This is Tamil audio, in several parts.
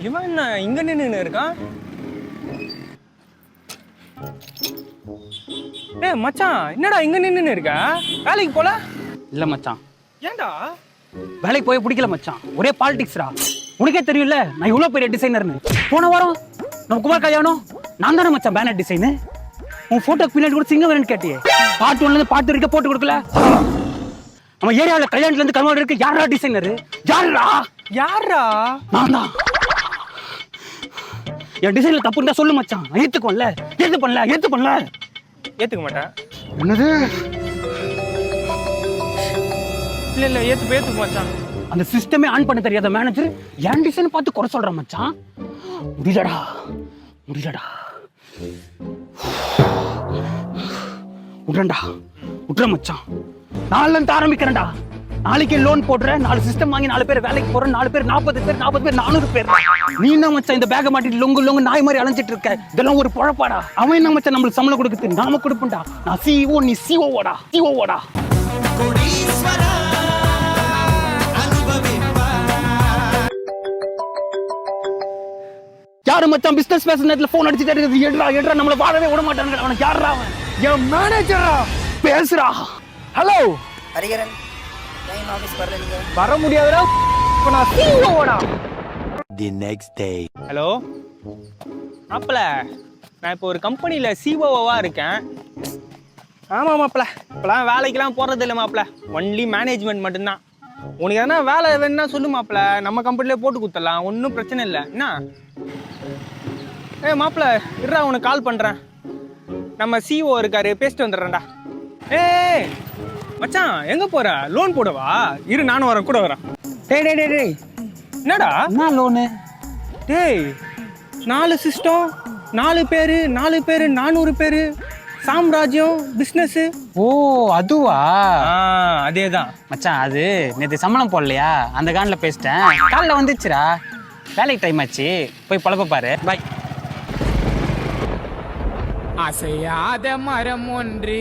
இவன் என்ன இங்க நின்று இருக்கான்? ஏய் மச்சான், என்னடா இங்க நின்னு இருக்க? வேலைக்கு போல? இல்ல மச்சான். ஏன்டா? வேலைக்கு போய் பிடிக்கல மச்சான். ஒரே பாலிடிக்ஸ்ரா. உனக்கே தெரியும்ல நான் இவ்வளவு பெரிய டிசைனர்னு. போன வாரம் நம்ம குமார் கல்யாணம் நான் தானே மச்சான் பேனர் டிசைனு. உன் போட்டோக்கு பின்னாடி கூட சிங்கம் வேணும்னு கேட்டியே. பார்ட் 1ல இருந்து பார்ட் 3 வரைக்கும் போட்டு கொடுக்கல. நம்ம ஏரியாவில் கல்யாணத்துல இருந்து கல்யாணம் இருக்கு. யாரா டிசைனர்? யாரா? நான் தான். என் டிசைன்ல தப்பு இருந்தா சொல்லு மச்சான். ஏத்துக்கோல. ஏத்து பண்ணல. ஏத்துக்க மாட்டேன். என்னது? இல்ல ஏத்துக்க மச்சான். அந்த சிஸ்டமே ஆன் பண்ண தெரியாத மேனேஜர் என் டிசைன் பார்த்து குறை சொல்றான் மச்சான். முடியலடா. விட்ற மச்சான். நாளைல இருந்து ஆரம்பிக்கிறேன்டா. நாளைக்கு லோன் போடுறேன், 4 சிஸ்டம் வாங்கி 4 பேர் வேலைக்கு போறேன். 4 பேர் 40 பேர் 400 பேர். நீ என்ன மச்சான் இந்த பேக மாட்டிட்டு லொங்கு நாய் மாதிரி அலைஞ்சிட்டு இருக்க? இதெல்லாம் ஒரு பொழப்பாடா? அவன் என்ன மச்சான் நம்மளுக்கு சம்பளம் கொடுக்குது? நாம கொடுப்போம்டா. நான் சிஓ, நீ சிஓடா. யாரு மச்சான் பிசினஸ் பேசுற நேரத்துல போன் அடிச்சு தெரியுது? எடுறா நம்மள வாழவே விட மாட்டாங்க. அவனுக்கு யாரா அவன்? என் மேனேஜரா பேசுறா. ஹலோ ஹரிகரன், டைம் ஆபீஸ் வரல நீங்க? வர முடியாதுடா. இப்ப நான் சிஓடா. The next day. ஹலோ மாப்ள, நான் இப்போ ஒரு கம்பெனில சிஓவா இருக்கேன். ஆமா மாப்ள, இப்பெல்லாம் வேலைக்கெல்லாம் போறது இல்லை மாப்ள. ஒன்லி மேனேஜ்மெண்ட் மட்டும்தான். உனக்கு எதனா வேலை வேணும்னா சொல்லு மாப்ள, நம்ம கம்பெனிலே போட்டு கொடுத்துடலாம். ஒன்றும் பிரச்சனை இல்லை. என்ன மாப்ள, இருடா உனக்கு கால் பண்றேன். நம்ம சிஓ இருக்காரு, பேசிட்டு வந்துடுறேன்டா. ஏய் மச்சான், எங்க போற? லோன் போடவா? இரு நானும் வரேன், கூட வரேன். டேய் என்னடா? என்ன லோனு? டேய் 4 சிஸ்டம், 4 பேரு 400 பேரு, சாம்ராஜ்யம் பிசினஸ். ஓ அதுவா? அதேதான் மச்சான். அது நேற்று சம்பளம் போடலையா, அந்த காண்டில் பேசிட்டேன். காலில் வந்துச்சுரா. வேலைக்கு டைம் ஆச்சு, போய் பழப்ப பாரு. பாய். அசையாத மரம் ஒன்று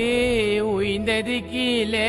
உய்ந்தது கீழே,